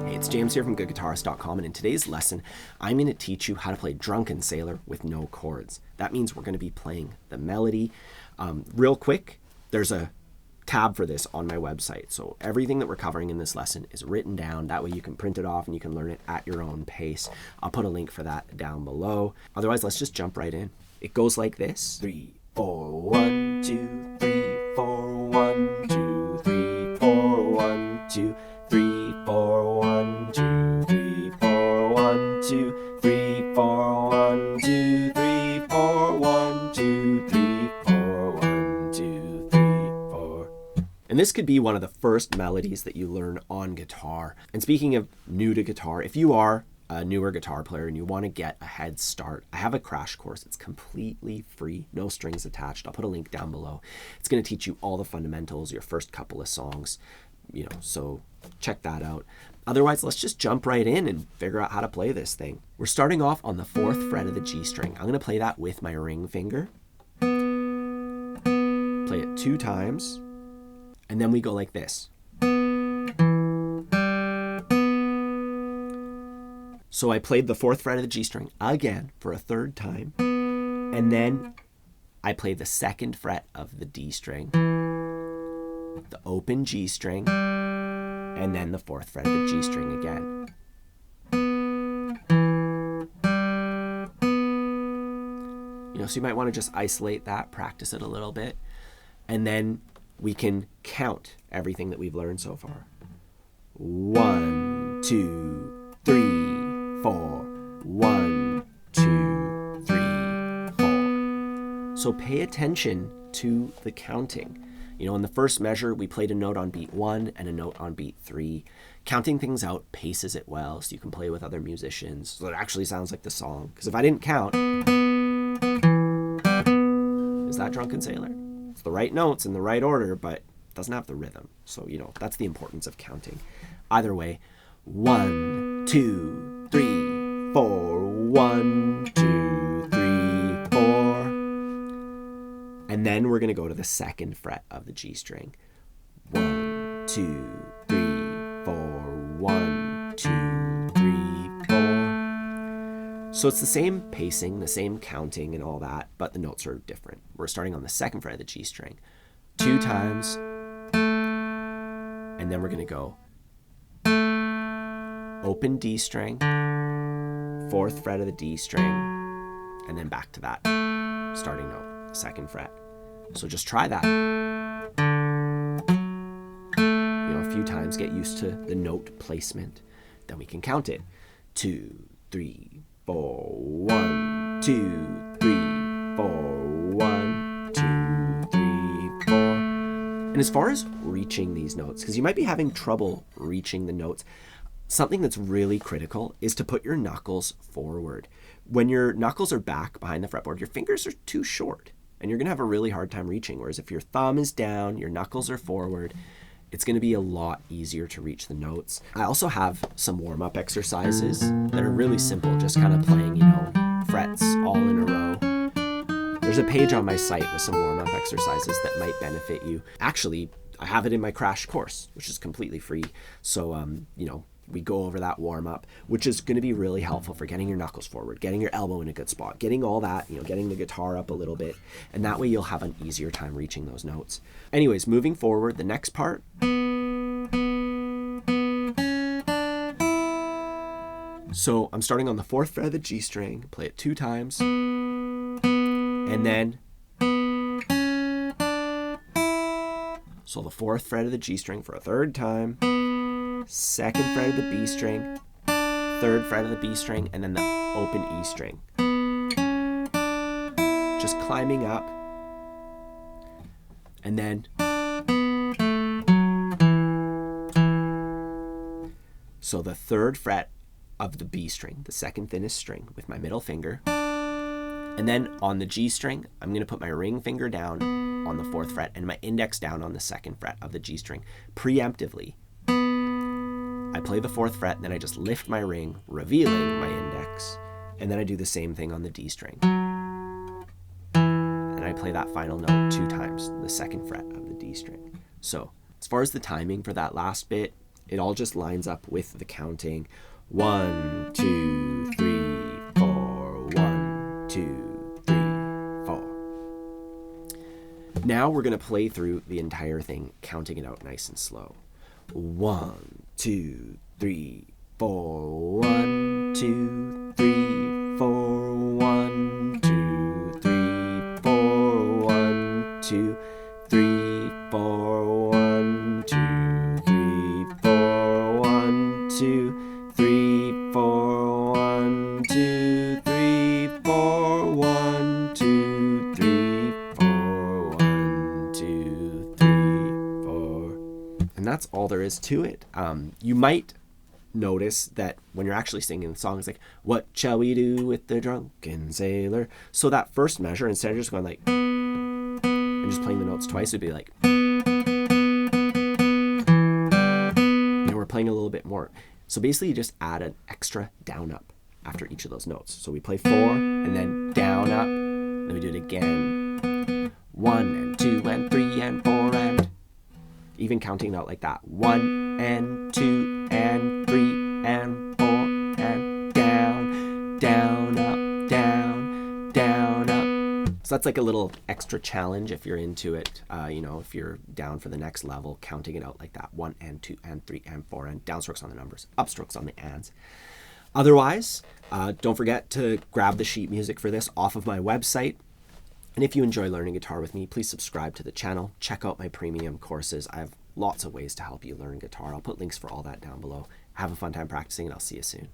It's James here from GoodGuitarist.com, and in today's lesson, I'm going to teach you how to play Drunken Sailor with no chords. That means we're going to be playing the melody. Real quick, there's a tab for this on my website, so everything that we're covering in this lesson is written down. That way you can print it off and you can learn it at your own pace. I'll put a link for that down below. Otherwise, let's just jump right in. It goes like this. 3, 4, 1, 2, 3, 4, 1, 2, 3, 4, 1, 2, 3, 4, 1, 2, 3, 4, 1, 2, 3, 4, 1, 2, 3, 4, 1, 2, 3, 4, 1, 2, 3, 4. And this could be one of the first melodies that you learn on guitar. And speaking of new to guitar, if you are a newer guitar player and you want to get a head start, I have a crash course. It's completely free, no strings attached. I'll put a link down below. It's going to teach you all the fundamentals, your first couple of songs, so check that out. Otherwise, let's just jump right in and figure out how to play this thing. We're starting off on the 4th fret of the G string. I'm going to play that with my ring finger. Play it 2 times, and then we go like this. So I played the 4th fret of the G string again for a 3rd time, and then I played the 2nd fret of the D string, the open G string, and then the 4th fret of the G string again. So you might want to just isolate that, practice it a little bit, and then we can count everything that we've learned so far. 1, 2, 3, 4. 1, 2, 3, 4. So pay attention to the counting. In the first measure, we played a note on beat 1 and a note on beat 3. Counting things out paces it well, so you can play with other musicians, so it actually sounds like the song. Because if I didn't count, is that Drunken Sailor? It's the right notes in the right order, but it doesn't have the rhythm. So, that's the importance of counting. Either way, 1, 2, 3, 4, 1, 2, 3, 4. And then we're going to go to the 2nd fret of the G string. 1, 2, 3, 4, 1, 2, 3, 4. So it's the same pacing, the same counting and all that, but the notes are different. We're starting on the 2nd fret of the G string 2 times, and then we're going to go open D string, 4th fret of the D string, and then back to that starting note, 2nd fret. So just try that. A few times, get used to the note placement. Then we can count it. 2, 3, 4, 1, 2, 3, 4, 1, 2, 3, 4. And as far as reaching these notes, because you might be having trouble reaching the notes, something that's really critical is to put your knuckles forward. When your knuckles are back behind the fretboard, your fingers are too short, and you're going to have a really hard time reaching. Whereas if your thumb is down, your knuckles are forward, it's going to be a lot easier to reach the notes. I also have some warm-up exercises that are really simple, just kind of playing, frets all in a row. There's a page on my site with some warm-up exercises that might benefit you. Actually, I have it in my crash course, which is completely free. So, we go over that warm-up, which is going to be really helpful for getting your knuckles forward, getting your elbow in a good spot, getting all that, getting the guitar up a little bit, and that way you'll have an easier time reaching those notes. Anyways, moving forward, the next part. So I'm starting on the 4th fret of the G string, play it 2 times, and then, so the 4th fret of the G string for a 3rd time, 2nd fret of the B string, 3rd fret of the B string, and then the open E string. Just climbing up. And then, so the 3rd fret of the B string, the 2nd thinnest string, with my middle finger. And then on the G string, I'm going to put my ring finger down on the 4th fret and my index down on the 2nd fret of the G string, preemptively. I play the 4th fret, and then I just lift my ring, revealing my index, and then I do the same thing on the D string. And I play that final note 2 times, the 2nd fret of the D string. So As far as the timing for that last bit, it all just lines up with the counting. 1, 2, 3, 4. 1, 2, 3, 4. Now we're going to play through the entire thing, counting it out nice and slow. 1, 2, 3, 4. 1, 2, 3, 4. 1, 2, 3, 4. 1, 2, 3, 4. 1, 2, 3, 4. 1, 2, 3, 4. 1, 2, 3, 4. 1, 2, 3, 4. 1, 2, 3, 4. And that's all there is to it. You might notice that when you're actually singing the song, it's like, what shall we do with the drunken sailor? So that first measure, instead of just going like, and just playing the notes twice, would be like, we're playing a little bit more. So basically you just add an extra down up after each of those notes. So we play 4 and then down up, then we do it again. 1 and 2 and 3 and 4 and even counting it out like that. 1 and 2 and 3 and 4 and down, down, up, down, down, up. So that's like a little extra challenge if you're into it. If you're down for the next level, counting it out like that. 1 and 2 and 3 and 4 and downstrokes on the numbers, upstrokes on the ands. Otherwise, don't forget to grab the sheet music for this off of my website. And if you enjoy learning guitar with me, please subscribe to the channel. Check out my premium courses. I have lots of ways to help you learn guitar. I'll put links for all that down below. Have a fun time practicing, and I'll see you soon.